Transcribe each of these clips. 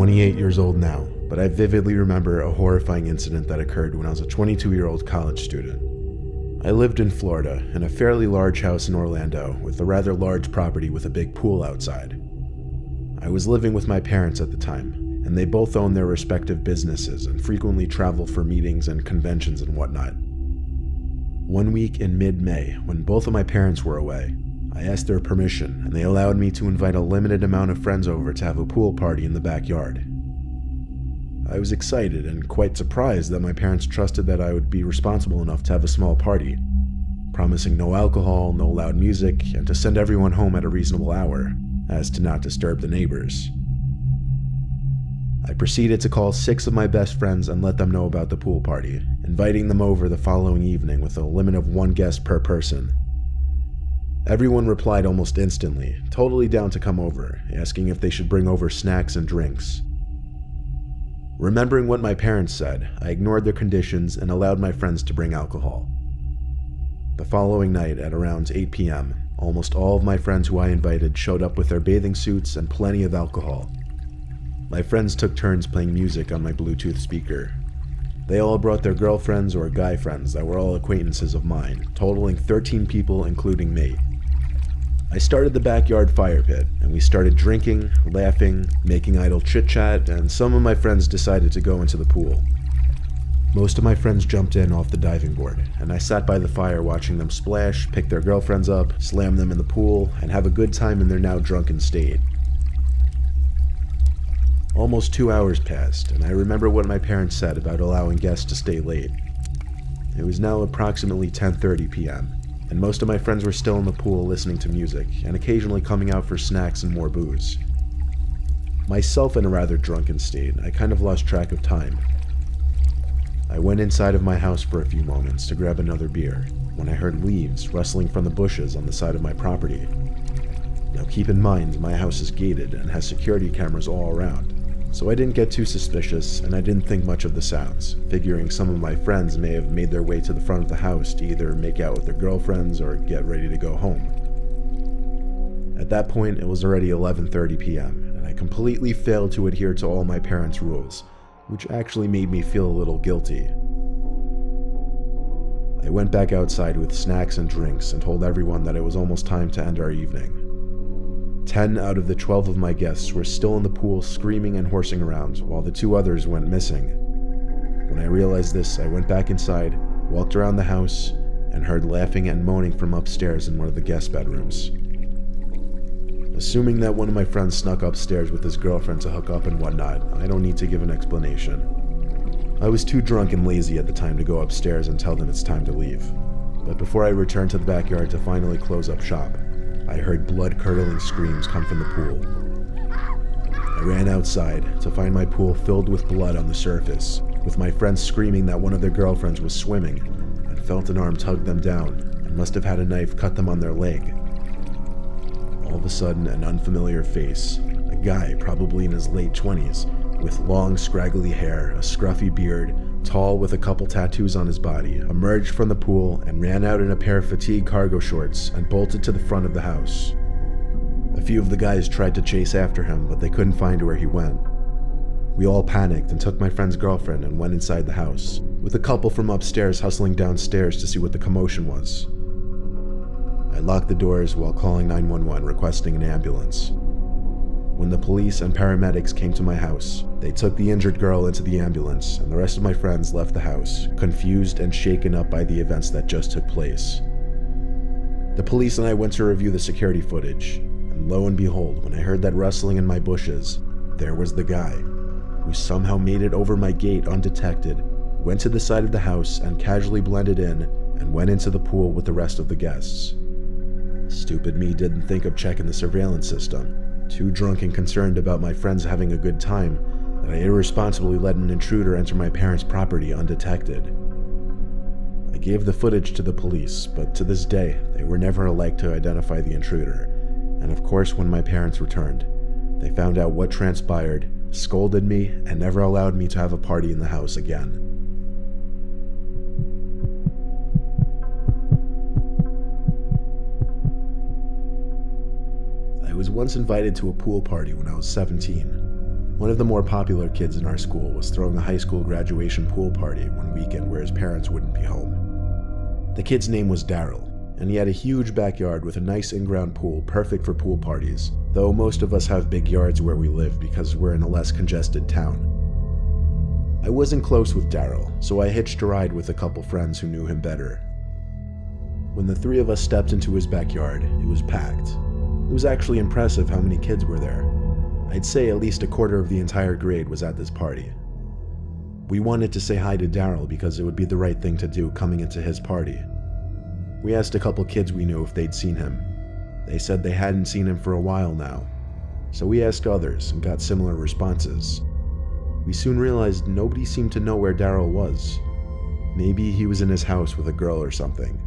28 years old now, but I vividly remember a horrifying incident that occurred when I was a 22-year-old college student. I lived in Florida, in a fairly large house in Orlando, with a rather large property with a big pool outside. I was living with my parents at the time, and they both own their respective businesses and frequently travel for meetings and conventions and whatnot. One week in mid-May, when both of my parents were away, I asked their permission, and they allowed me to invite a limited amount of friends over to have a pool party in the backyard. I was excited and quite surprised that my parents trusted that I would be responsible enough to have a small party, promising no alcohol, no loud music, and to send everyone home at a reasonable hour, as to not disturb the neighbors. I proceeded to call 6 of my best friends and let them know about the pool party, inviting them over the following evening with a limit of 1 guest per person. Everyone replied almost instantly, totally down to come over, asking if they should bring over snacks and drinks. Remembering what my parents said, I ignored their conditions and allowed my friends to bring alcohol. The following night at around 8 p.m., almost all of my friends who I invited showed up with their bathing suits and plenty of alcohol. My friends took turns playing music on my Bluetooth speaker. They all brought their girlfriends or guy friends that were all acquaintances of mine, totaling 13 people including me. I started the backyard fire pit, and we started drinking, laughing, making idle chit-chat, and some of my friends decided to go into the pool. Most of my friends jumped in off the diving board, and I sat by the fire watching them splash, pick their girlfriends up, slam them in the pool, and have a good time in their now drunken state. Almost 2 hours passed, and I remember what my parents said about allowing guests to stay late. It was now approximately 10:30 p.m., and most of my friends were still in the pool listening to music, and occasionally coming out for snacks and more booze. Myself in a rather drunken state, I kind of lost track of time. I went inside of my house for a few moments to grab another beer, when I heard leaves rustling from the bushes on the side of my property. Now keep in mind, my house is gated and has security cameras all around, so I didn't get too suspicious and I didn't think much of the sounds, figuring some of my friends may have made their way to the front of the house to either make out with their girlfriends or get ready to go home. At that point, it was already 11:30 p.m., and I completely failed to adhere to all my parents' rules, which actually made me feel a little guilty. I went back outside with snacks and drinks and told everyone that it was almost time to end our evening. 10 out of the 12 of my guests were still in the pool screaming and horsing around, while the 2 others went missing. When I realized this, I went back inside, walked around the house, and heard laughing and moaning from upstairs in one of the guest bedrooms. Assuming that one of my friends snuck upstairs with his girlfriend to hook up and whatnot, I don't need to give an explanation. I was too drunk and lazy at the time to go upstairs and tell them it's time to leave. But before I returned to the backyard to finally close up shop, I heard blood-curdling screams come from the pool. I ran outside to find my pool filled with blood on the surface, with my friends screaming that one of their girlfriends was swimming, and felt an arm tug them down, and must have had a knife cut them on their leg. All of a sudden, an unfamiliar face, a guy probably in his late 20s, with long scraggly hair, a scruffy beard, tall with a couple tattoos on his body, emerged from the pool and ran out in a pair of fatigue cargo shorts and bolted to the front of the house. A few of the guys tried to chase after him, but they couldn't find where he went. We all panicked and took my friend's girlfriend and went inside the house, with a couple from upstairs hustling downstairs to see what the commotion was. I locked the doors while calling 911 requesting an ambulance. When the police and paramedics came to my house, they took the injured girl into the ambulance, and the rest of my friends left the house, confused and shaken up by the events that just took place. The police and I went to review the security footage, and lo and behold, when I heard that rustling in my bushes, there was the guy, who somehow made it over my gate undetected, went to the side of the house and casually blended in, and went into the pool with the rest of the guests. Stupid me didn't think of checking the surveillance system. Too drunk and concerned about my friends having a good time, that I irresponsibly let an intruder enter my parents' property undetected. I gave the footage to the police, but to this day, they were never alike to identify the intruder, and of course when my parents returned, they found out what transpired, scolded me, and never allowed me to have a party in the house again. I was once invited to a pool party when I was 17. One of the more popular kids in our school was throwing a high school graduation pool party one weekend where his parents wouldn't be home. The kid's name was Daryl, and he had a huge backyard with a nice in-ground pool perfect for pool parties, though most of us have big yards where we live because we're in a less congested town. I wasn't close with Daryl, so I hitched a ride with a couple friends who knew him better. When the three of us stepped into his backyard, it was packed. It was actually impressive how many kids were there. I'd say at least a quarter of the entire grade was at this party. We wanted to say hi to Daryl because it would be the right thing to do coming into his party. We asked a couple kids we knew if they'd seen him. They said they hadn't seen him for a while now, so we asked others and got similar responses. We soon realized nobody seemed to know where Daryl was. Maybe he was in his house with a girl or something.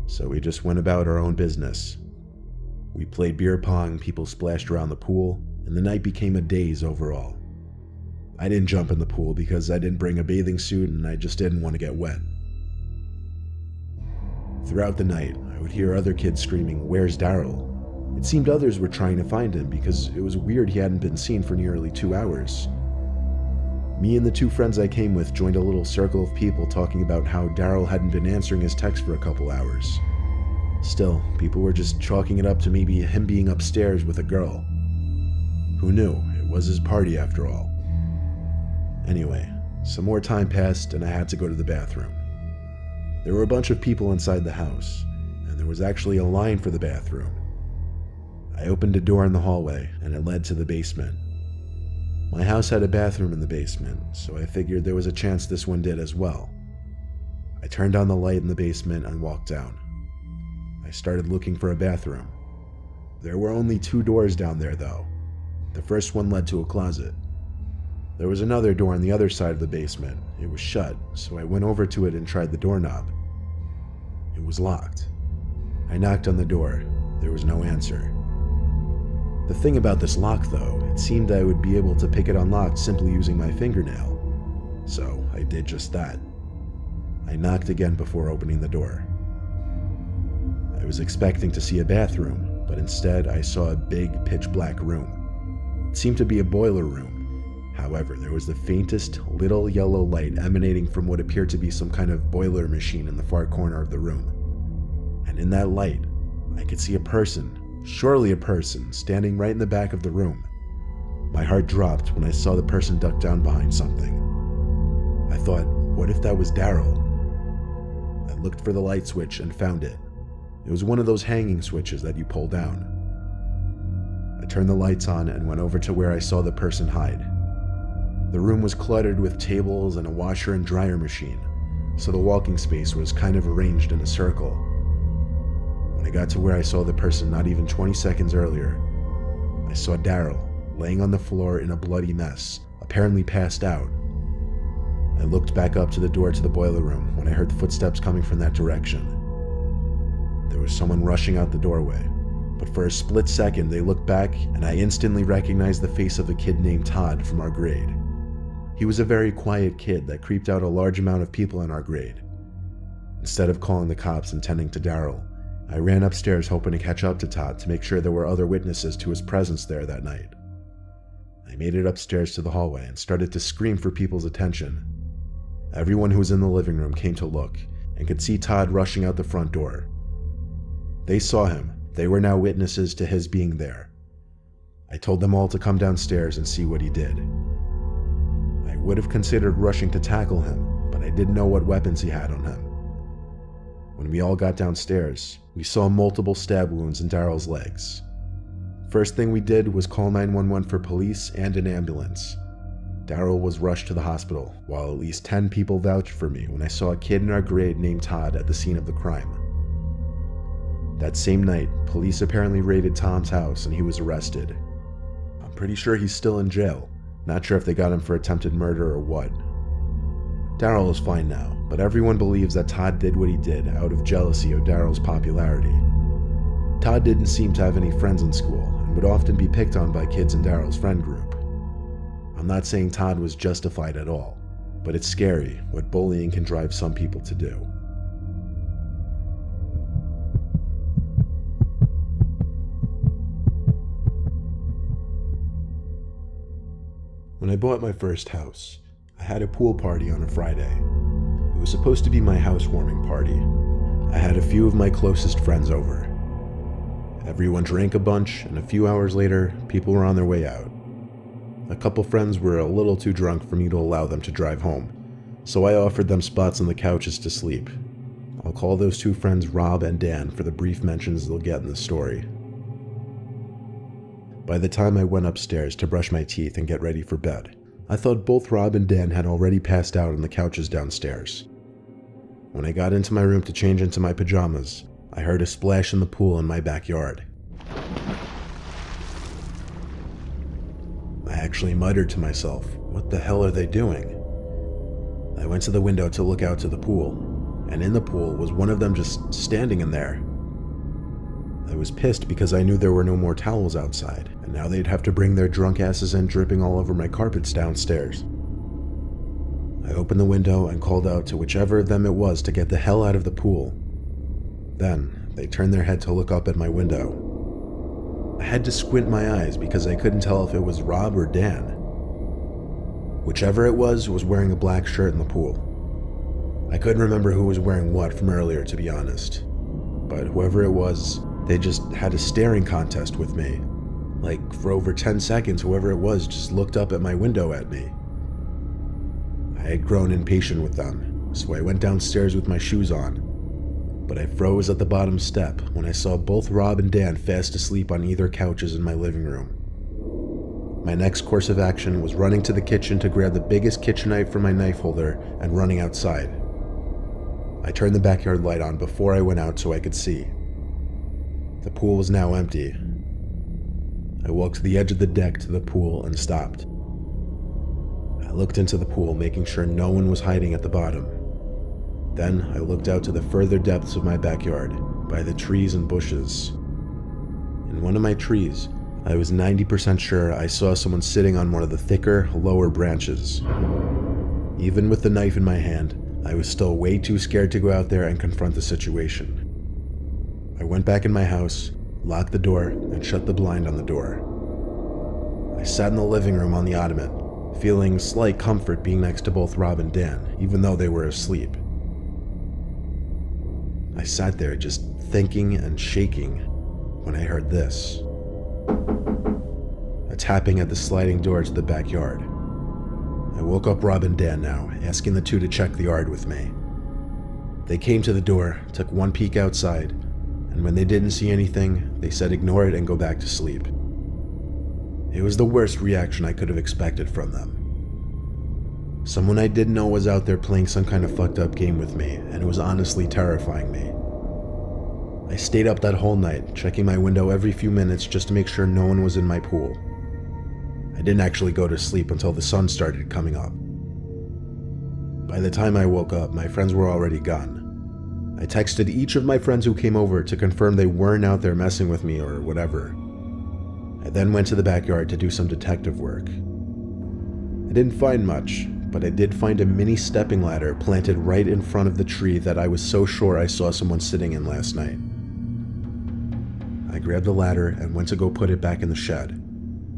So we just went about our own business. We played beer pong, people splashed around the pool, and the night became a daze overall. I didn't jump in the pool because I didn't bring a bathing suit and I just didn't want to get wet. Throughout the night, I would hear other kids screaming, "Where's Daryl?" It seemed others were trying to find him because it was weird he hadn't been seen for nearly 2 hours. Me and the two friends I came with joined a little circle of people talking about how Daryl hadn't been answering his text for a couple hours. Still, people were just chalking it up to maybe him being upstairs with a girl. Who knew? It was his party after all. Anyway, some more time passed and I had to go to the bathroom. There were a bunch of people inside the house, and there was actually a line for the bathroom. I opened a door in the hallway and it led to the basement. My house had a bathroom in the basement, so I figured there was a chance this one did as well. I turned on the light in the basement and walked down. I started looking for a bathroom. There were only 2 doors down there though. The first one led to a closet. There was another door on the other side of the basement. It was shut, so I went over to it and tried the doorknob. It was locked. I knocked on the door. There was no answer. The thing about this lock though, it seemed I would be able to pick it unlocked simply using my fingernail. So I did just that. I knocked again before opening the door. I was expecting to see a bathroom, but instead I saw a big pitch black room. It seemed to be a boiler room. However, there was the faintest little yellow light emanating from what appeared to be some kind of boiler machine in the far corner of the room. And in that light, I could see a person, surely a person, standing right in the back of the room. My heart dropped when I saw the person duck down behind something. I thought, what if that was Daryl? I looked for the light switch and found it. It was one of those hanging switches that you pull down. I turned the lights on and went over to where I saw the person hide. The room was cluttered with tables and a washer and dryer machine, so the walking space was kind of arranged in a circle. When I got to where I saw the person not even 20 seconds earlier, I saw Daryl laying on the floor in a bloody mess, apparently passed out. I looked back up to the door to the boiler room when I heard footsteps coming from that direction. There was someone rushing out the doorway, but for a split second they looked back and I instantly recognized the face of a kid named Todd from our grade. He was a very quiet kid that creeped out a large amount of people in our grade. Instead of calling the cops and tending to Daryl, I ran upstairs hoping to catch up to Todd to make sure there were other witnesses to his presence there that night. I made it upstairs to the hallway and started to scream for people's attention. Everyone who was in the living room came to look and could see Todd rushing out the front door. They saw him. They were now witnesses to his being there. I told them all to come downstairs and see what he did. I would have considered rushing to tackle him, but I didn't know what weapons he had on him. When we all got downstairs, we saw multiple stab wounds in Daryl's legs. First thing we did was call 911 for police and an ambulance. Daryl was rushed to the hospital, while at least 10 people vouched for me when I saw a kid in our grade named Todd at the scene of the crime. That same night, police apparently raided Tom's house and he was arrested. I'm pretty sure he's still in jail. Not sure if they got him for attempted murder or what. Daryl is fine now, but everyone believes that Todd did what he did out of jealousy of Daryl's popularity. Todd didn't seem to have any friends in school and would often be picked on by kids in Daryl's friend group. I'm not saying Todd was justified at all, but it's scary what bullying can drive some people to do. When I bought my first house, I had a pool party on a Friday. It was supposed to be my housewarming party. I had a few of my closest friends over. Everyone drank a bunch, and a few hours later, people were on their way out. A couple friends were a little too drunk for me to allow them to drive home, so I offered them spots on the couches to sleep. I'll call those two friends Rob and Dan for the brief mentions they'll get in the story. By the time I went upstairs to brush my teeth and get ready for bed, I thought both Rob and Dan had already passed out on the couches downstairs. When I got into my room to change into my pajamas, I heard a splash in the pool in my backyard. I actually muttered to myself, "What the hell are they doing?" I went to the window to look out to the pool, and in the pool was one of them just standing in there. I was pissed because I knew there were no more towels outside, and now they'd have to bring their drunk asses in dripping all over my carpets downstairs. I opened the window and called out to whichever of them it was to get the hell out of the pool. Then, they turned their head to look up at my window. I had to squint my eyes because I couldn't tell if it was Rob or Dan. Whichever it was wearing a black shirt in the pool. I couldn't remember who was wearing what from earlier, to be honest. But whoever it was, they just had a staring contest with me. Like, for over 10 seconds, whoever it was just looked up at my window at me. I had grown impatient with them, so I went downstairs with my shoes on. But I froze at the bottom step when I saw both Rob and Dan fast asleep on either couches in my living room. My next course of action was running to the kitchen to grab the biggest kitchen knife from my knife holder and running outside. I turned the backyard light on before I went out so I could see. The pool was now empty. I walked to the edge of the deck to the pool and stopped. I looked into the pool, making sure no one was hiding at the bottom. Then I looked out to the further depths of my backyard, by the trees and bushes. In one of my trees, I was 90% sure I saw someone sitting on one of the thicker, lower branches. Even with the knife in my hand, I was still way too scared to go out there and confront the situation. I went back in my house, locked the door, and shut the blind on the door. I sat in the living room on the ottoman, feeling slight comfort being next to both Rob and Dan, even though they were asleep. I sat there just thinking and shaking when I heard this. A tapping at the sliding door to the backyard. I woke up Rob and Dan now, asking the two to check the yard with me. They came to the door, took one peek outside, and when they didn't see anything, they said ignore it and go back to sleep. It was the worst reaction I could have expected from them. Someone I didn't know was out there playing some kind of fucked up game with me, and it was honestly terrifying me. I stayed up that whole night, checking my window every few minutes just to make sure no one was in my pool. I didn't actually go to sleep until the sun started coming up. By the time I woke up, my friends were already gone. I texted each of my friends who came over to confirm they weren't out there messing with me or whatever. I then went to the backyard to do some detective work. I didn't find much, but I did find a mini stepping ladder planted right in front of the tree that I was so sure I saw someone sitting in last night. I grabbed the ladder and went to go put it back in the shed.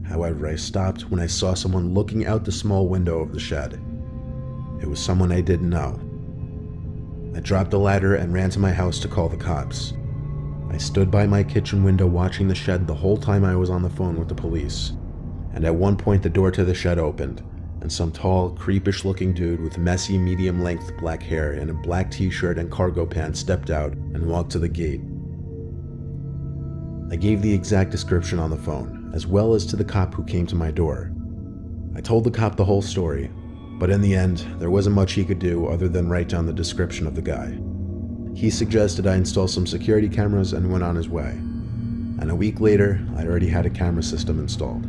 However, I stopped when I saw someone looking out the small window of the shed. It was someone I didn't know. I dropped the ladder and ran to my house to call the cops. I stood by my kitchen window watching the shed the whole time I was on the phone with the police. And at one point the door to the shed opened, and some tall, creepish looking dude with messy, medium-length black hair and a black t-shirt and cargo pants stepped out and walked to the gate. I gave the exact description on the phone, as well as to the cop who came to my door. I told the cop the whole story, but in the end, there wasn't much he could do other than write down the description of the guy. He suggested I install some security cameras and went on his way. And a week later, I already had a camera system installed.